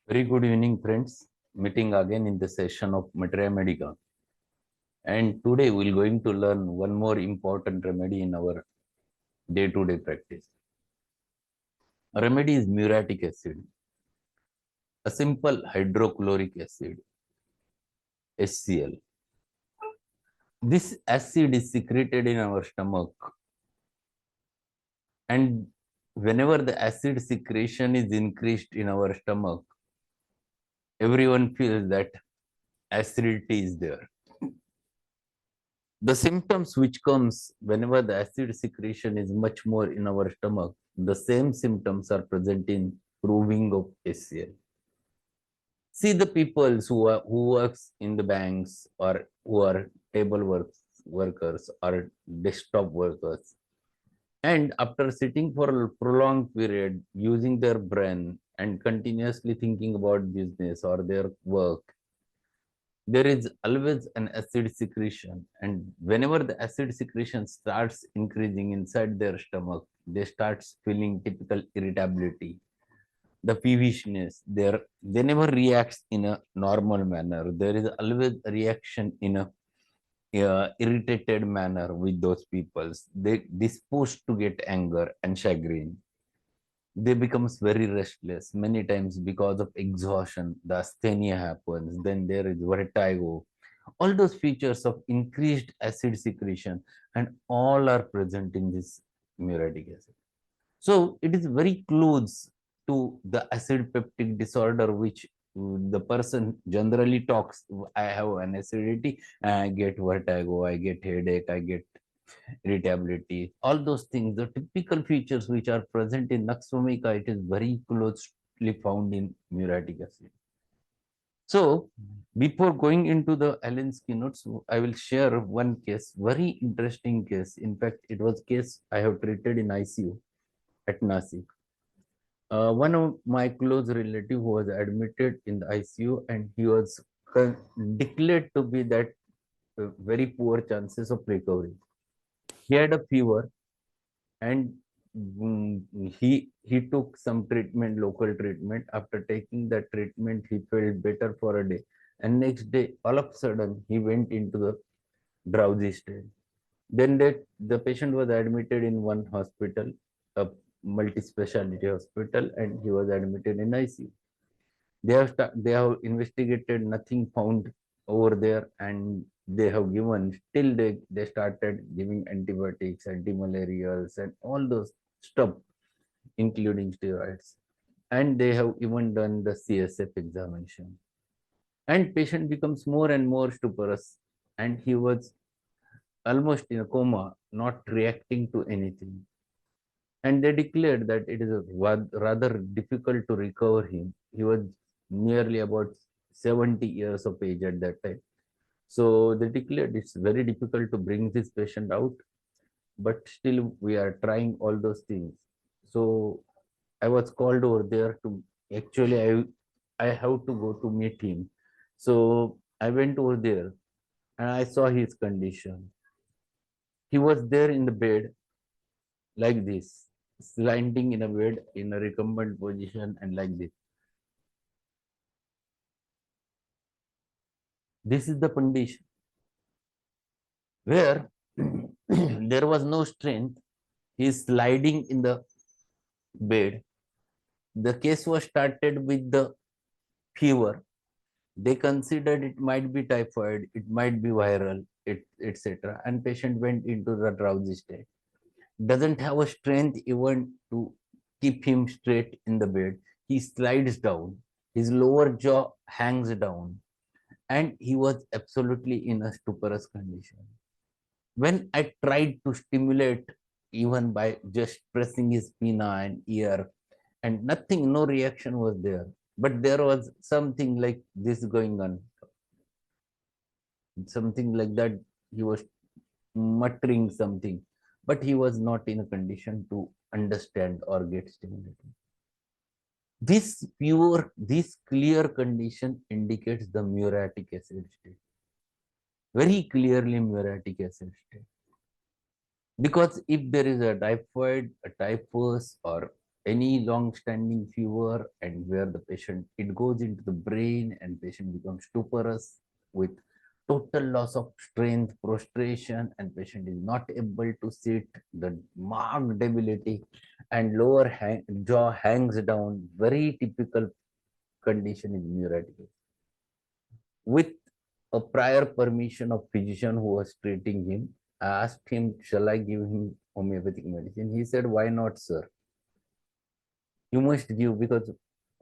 Very good evening, friends. Meeting again in the session of Materia Medica. And today we're going to learn one more important remedy in our day-to-day practice. Remedy is muriatic acid, a simple hydrochloric acid, HCl. This acid is secreted in our stomach, and whenever the acid secretion is increased in our stomach, everyone feels that acidity is there. The symptoms which comes whenever the acid secretion is much more in our stomach, the same symptoms are present in proving of HCl. See the people who works in the banks or who are workers or desktop workers, and after sitting for a prolonged period using their brain and continuously thinking about business or their work, there is always an acid secretion, and whenever the acid secretion starts increasing inside their stomach, they start feeling typical irritability, the peevishness. They never reacts in a normal manner. There is always a reaction in a irritated manner with those peoples. They disposed to get anger and chagrin. They becomes very restless many times because of exhaustion. The asthenia happens, then there is vertigo. All those features of increased acid secretion, and all are present in this muriatic acid. So it is very close to the acid peptic disorder, which the person generally talks. I have an acidity, I get vertigo, I get headache, I get irritability, all those things, the typical features which are present in Nux vomica, it is very closely found in muriatic acid. So before going into the Allen's keynotes, I will share one case, very interesting case. In fact, it was case I have treated in ICU at Nasik. One of my close relative was admitted in the ICU, and he was declared to be that very poor chances of recovery. He had a fever, and he took some treatment, local treatment. After taking that treatment, he felt better for a day, and next day all of a sudden he went into the drowsy state. Then the patient was admitted in one hospital, a multi-speciality hospital, and he was admitted in ICU. They have investigated, nothing found over there, and they have given, still they started giving antibiotics, antimalarials, and all those stuff, including steroids. And they have even done the CSF examination. And patient becomes more and more stuporous, and he was almost in a coma, not reacting to anything. And they declared that it is rather difficult to recover him. He was nearly about 70 years of age at that time. So they declared it's very difficult to bring this patient out, but still we are trying all those things. So I was called over there to, actually I have to go to meet him. So I went over there and I saw his condition. He was there in the bed like this, slanting in a bed in a recumbent position and like this. This is the condition where there was no strength. He is sliding in the bed. The case was started with the fever. They considered it might be typhoid, it might be viral, etc. And patient went into the drowsy state. Doesn't have a strength even to keep him straight in the bed. He slides down. His lower jaw hangs down, and he was absolutely in a stuporous condition. When I tried to stimulate, even by just pressing his pinna and ear, and nothing, no reaction was there. But there was something like this going on, something like that. He was muttering something, but he was not in a condition to understand or get stimulated. This clear condition indicates the muriatic acid state. Very clearly muriatic acid state. Because if there is a typhoid, a typhus, or any long-standing fever, and where the patient, it goes into the brain and patient becomes stuporous with total loss of strength, prostration, and patient is not able to sit, the marked debility, and jaw hangs down. Very typical condition is muriatic. With a prior permission of physician who was treating him, I asked him, shall I give him homeopathic medicine? He said, why not, sir? You must give, because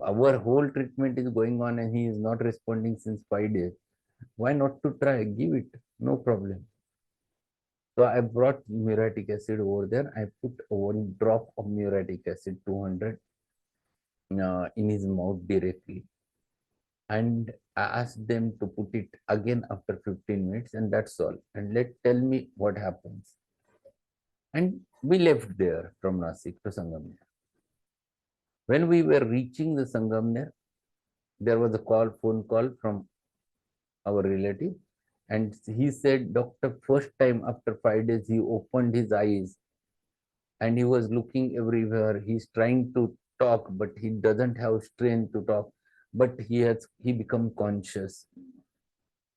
our whole treatment is going on and he is not responding since 5 days. Why not to try? Give it, no problem. So I brought muriatic acid over there. I put 1 drop of muriatic acid, 200, in his mouth directly. And I asked them to put it again after 15 minutes, and that's all. And tell me what happens. And we left there from Nasik to Sangamner. When we were reaching the Sangamner, there was a phone call from our relative, and he said, doctor, first time after 5 days, he opened his eyes and he was looking everywhere. He's trying to talk, but he doesn't have strength to talk, but he become conscious.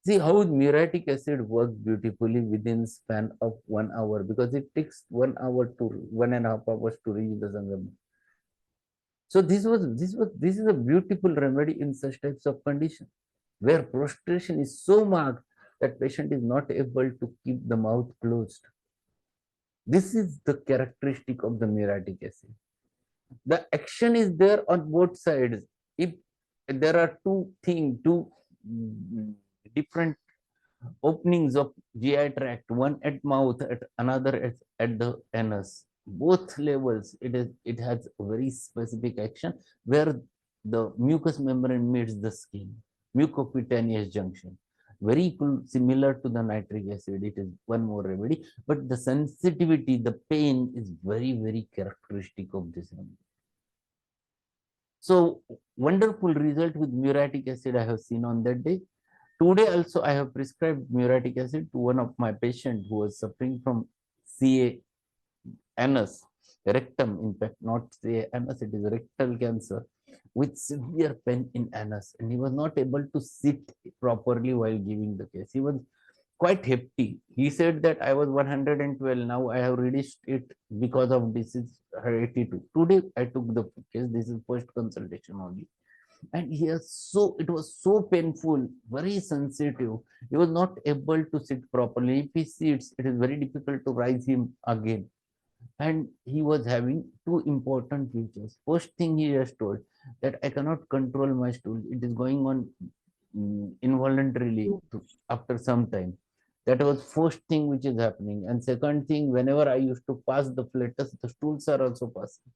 See how muriatic acid works beautifully within span of 1 hour, because it takes 1 hour to 1.5 hours to reach the Sangam. So this is a beautiful remedy in such types of condition, where prostration is so marked that patient is not able to keep the mouth closed. This is the characteristic of the muriatic acid. The action is there on both sides. If there are two different openings of GI tract, one at mouth, at another at the anus, both levels, it has a very specific action where the mucous membrane meets the skin, mucocutaneous junction. Very cool, similar to the nitric acid. It is one more remedy, but the sensitivity, the pain is very, very characteristic of this remedy. So wonderful result with muriatic acid I have seen on that day. Today also I have prescribed muriatic acid to one of my patients who was suffering from CA anus, rectum, in fact, not CA anus, it is rectal cancer with severe pain in anus, and he was not able to sit properly while giving the case. He was quite hefty. He said that I was 112, now I have reduced it because of disease 82. Today I took the case, this is first consultation only. And it was so painful, very sensitive. He was not able to sit properly. If he sits, it is very difficult to rise him again. And he was having two important features. First thing he has told that I cannot control my stool. It is going on involuntarily after some time. That was first thing which is happening. And second thing, whenever I used to pass the flatus, the stools are also passing.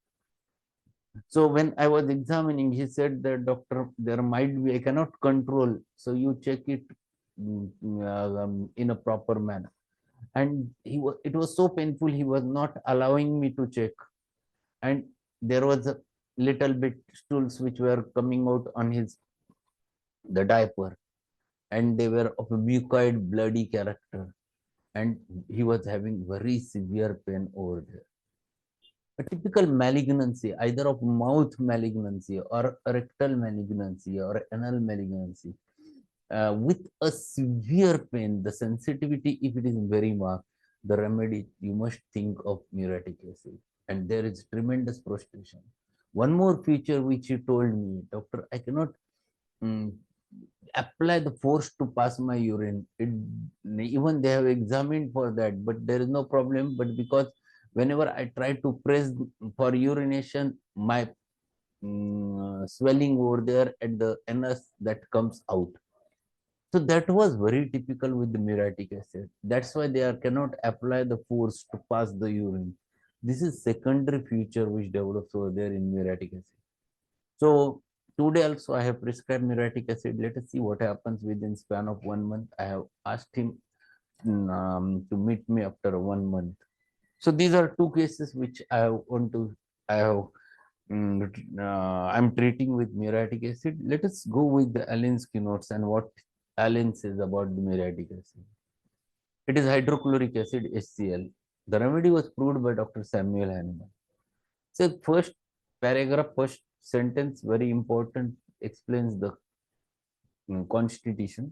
So when I was examining, he said that doctor, there might be, I cannot control. So you check it in a proper manner. And it was so painful, he was not allowing me to check. And there was a little bit stools which were coming out on the diaper, and they were of a mucoid bloody character. And he was having very severe pain over there. A typical malignancy, either of mouth malignancy or rectal malignancy or anal malignancy, with a severe pain, the sensitivity, if it is very marked, the remedy, you must think of muriatic acid. And there is tremendous prostration. One more feature which you told me, doctor, I cannot apply the force to pass my urine. Even they have examined for that, but there is no problem. But because whenever I try to press for urination, my swelling over there at the anus, that comes out. So that was very typical with the muriatic acid. That's why they cannot apply the force to pass the urine. This is secondary feature which develops over there in muriatic acid. So today also I have prescribed muriatic acid. Let us see what happens within span of 1 month. I have asked him to meet me after 1 month. So these are two cases which I'm treating with muriatic acid. Let us go with the Allen's Keynotes and what Allen says about the muriatic acid. It is hydrochloric acid, HCl. The remedy was proved by Dr. Samuel Hahnemann. So first paragraph, first sentence, very important, explains the constitution.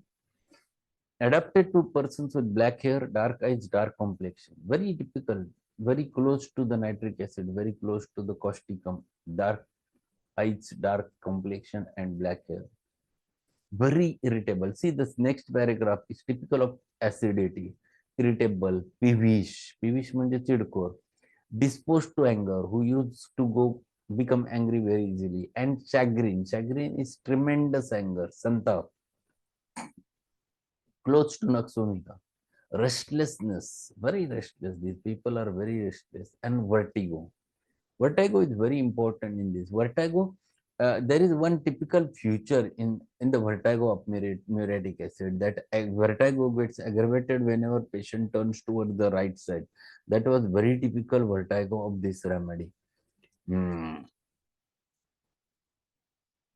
Adapted to persons with black hair, dark eyes, dark complexion. Very typical, very close to the nitric acid, very close to the causticum. Dark eyes, dark complexion, and black hair. Very irritable. See, this next paragraph is typical of acidity. Irritable, peevish. Peevish means chidkor. Disposed to anger, who used to become angry very easily. And chagrin. Chagrin is tremendous anger. Santap. Close to naksomita. Restlessness, very restless. These people are very restless. And vertigo. Vertigo is very important in this. Vertigo, there is one typical feature in the vertigo of muriatic acid, that vertigo gets aggravated whenever patient turns towards the right side. That was very typical vertigo of this remedy.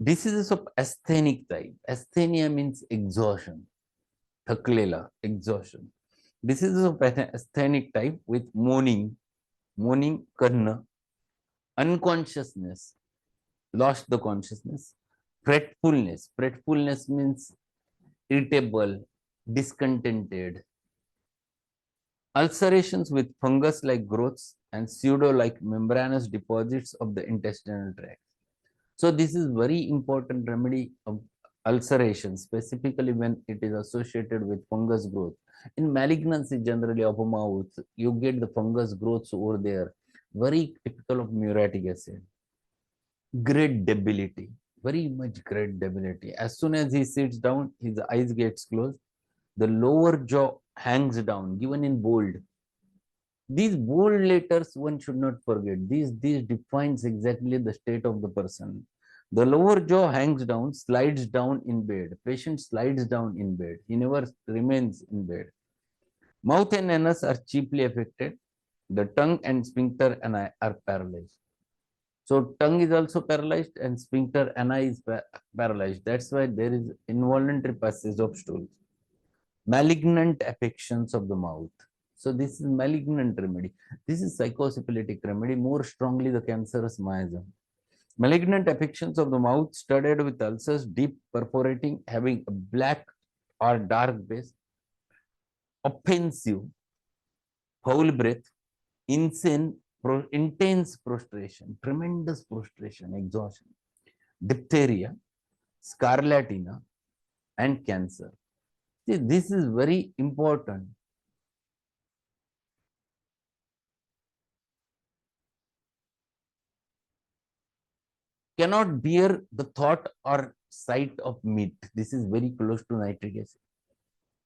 Diseases of asthenic type. Asthenia means exhaustion. Thaklela, exhaustion. Diseases of asthenic type with moaning, karna, unconsciousness, lost the consciousness, fretfulness. Fretfulness means irritable, discontented. Ulcerations with fungus-like growths and pseudo-like membranous deposits of the intestinal tract. So this is very important remedy of ulceration, specifically when it is associated with fungus growth. In malignancy generally of a mouth, you get the fungus growths over there. Very typical of muriatic acid. Great debility, very much great debility. As soon as he sits down, his eyes gets closed. The lower jaw hangs down, given in bold. These bold letters one should not forget. These defines exactly the state of the person. The lower jaw hangs down, slides down in bed. Patient slides down in bed. He never remains in bed. Mouth and anus are chiefly affected. The tongue and sphincter ani are paralyzed. So tongue is also paralyzed and sphincter ani is paralyzed. That's why there is involuntary passage of stools. Malignant affections of the mouth. So this is malignant remedy. This is psychosyphilitic remedy, more strongly the cancerous miasm. Malignant affections of the mouth studded with ulcers, deep perforating, having a black or dark base, offensive, foul breath, insane, intense prostration, tremendous prostration, exhaustion, diphtheria, scarlatina, and cancer. See, this is very important. Cannot bear the thought or sight of meat. This is very close to nitric acid.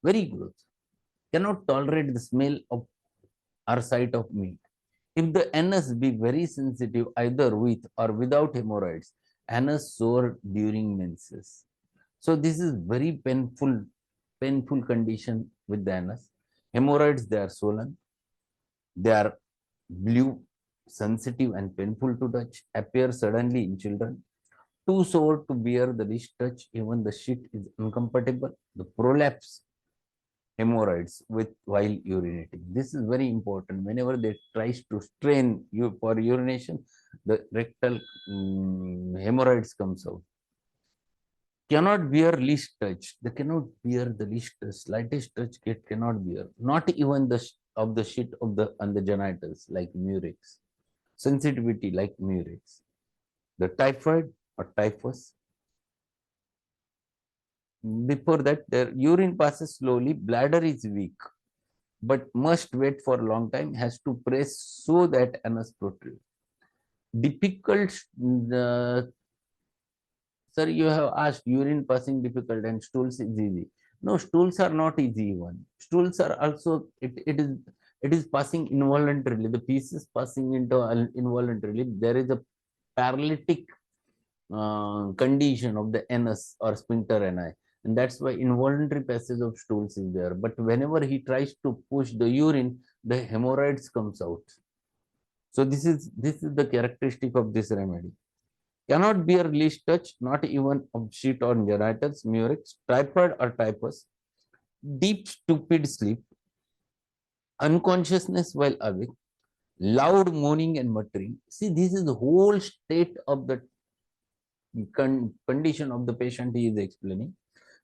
Very close. Cannot tolerate the smell of or sight of meat. If the anus be very sensitive, either with or without hemorrhoids, anus sore during menses. So this is very painful condition with the anus. Hemorrhoids, they are swollen, they are blue, sensitive and painful to touch, appear suddenly in children, too sore to bear the least touch, even the shit is uncomfortable, the prolapse hemorrhoids with while urinating. This is very important. Whenever they tries to strain you for urination, the rectal hemorrhoids comes out. Cannot bear least touch. They cannot bear the least touch. Slightest touch cannot bear. Not even the of the shit of the on the genitals like murex. Sensitivity like murex. The typhoid or typhus. Before that, their urine passes slowly. Bladder is weak, but must wait for a long time. Has to press so that anus protrudes. Difficult. Sir, you have asked urine passing difficult and stools is easy. No, stools are not easy one. Stools are also it is passing involuntarily. The feces passing into involuntarily. There is a paralytic condition of the anus or sphincter ani, and that's why involuntary passage of stools is there. But whenever he tries to push the urine, the hemorrhoids comes out. So this is the characteristic of this remedy. Cannot bear least touch, not even of shit or genitals, murex, typhoid or typhus, deep stupid sleep, unconsciousness while awake, loud moaning and muttering. See, this is the whole state of the condition of the patient he is explaining.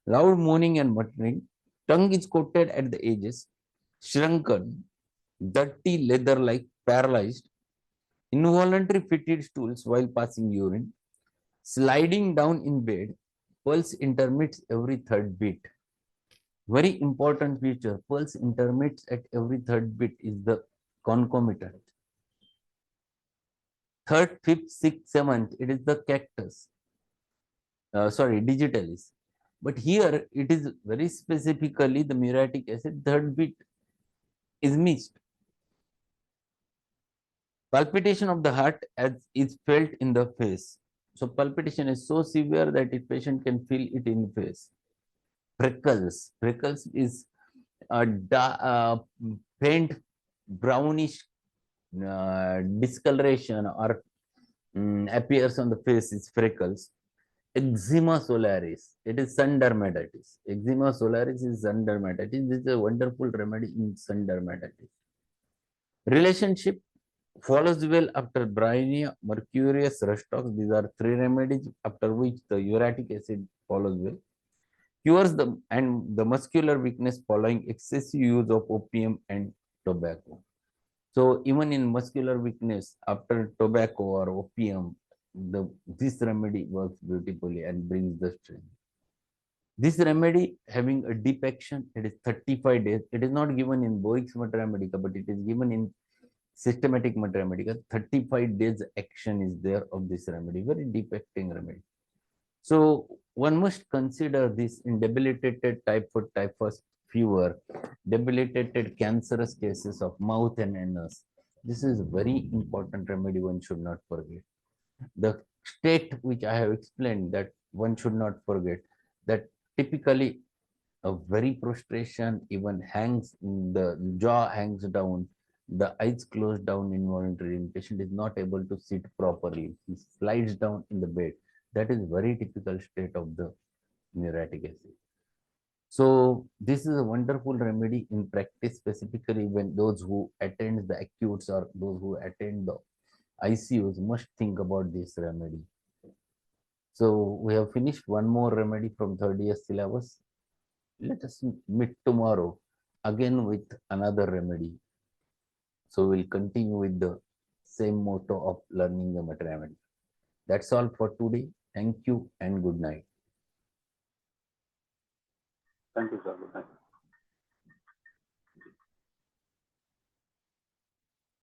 Loud moaning and muttering, tongue is coated at the edges, shrunken, dirty leather-like, paralyzed, involuntary fitted stools while passing urine, sliding down in bed, pulse intermits every third beat. Very important feature, pulse intermits at every third beat is the concomitant. Third, fifth, sixth, seventh, it is the cactus. Digitalis. But here it is very specifically the muriatic acid, third beat is missed. Palpitation of the heart as is felt in the face. So palpitation is so severe that the patient can feel it in the face. Freckles. Freckles is a faint brownish discoloration or appears on the face is freckles. Eczema solaris. It is sun dermatitis. Eczema solaris is sun dermatitis. This is a wonderful remedy in sun dermatitis. Relationship follows well after bryonia, mercurius, rustox. These are three remedies after which the uriatic acid follows well. Cures the muscular weakness following excessive use of opium and tobacco. So even in muscular weakness after tobacco or opium, this remedy works beautifully and brings the strength. This remedy having a deep action, it is 35 days. It is not given in Boix Mathemedica, but it is given in Systematic Mathemedica. 35 days action is there of this remedy, very deep acting remedy. So one must consider this in debilitated typhoid, typhus fever, debilitated cancerous cases of mouth and anus. This is a very important remedy one should not forget. The state which I have explained that one should not forget, that typically a very prostration, even hangs, the jaw hangs down, the eyes closed down involuntarily, the patient is not able to sit properly, he slides down in the bed. That is very typical state of the muriatic acid. So this is a wonderful remedy in practice, specifically when those who attend the acutes or those who attend the ICUs must think about this remedy. So we have finished one more remedy from third year syllabus. Let us meet tomorrow again with another remedy. So we'll continue with the same motto of learning the remedy. That's all for today. Thank you and good night. Thank you, sir. Good night.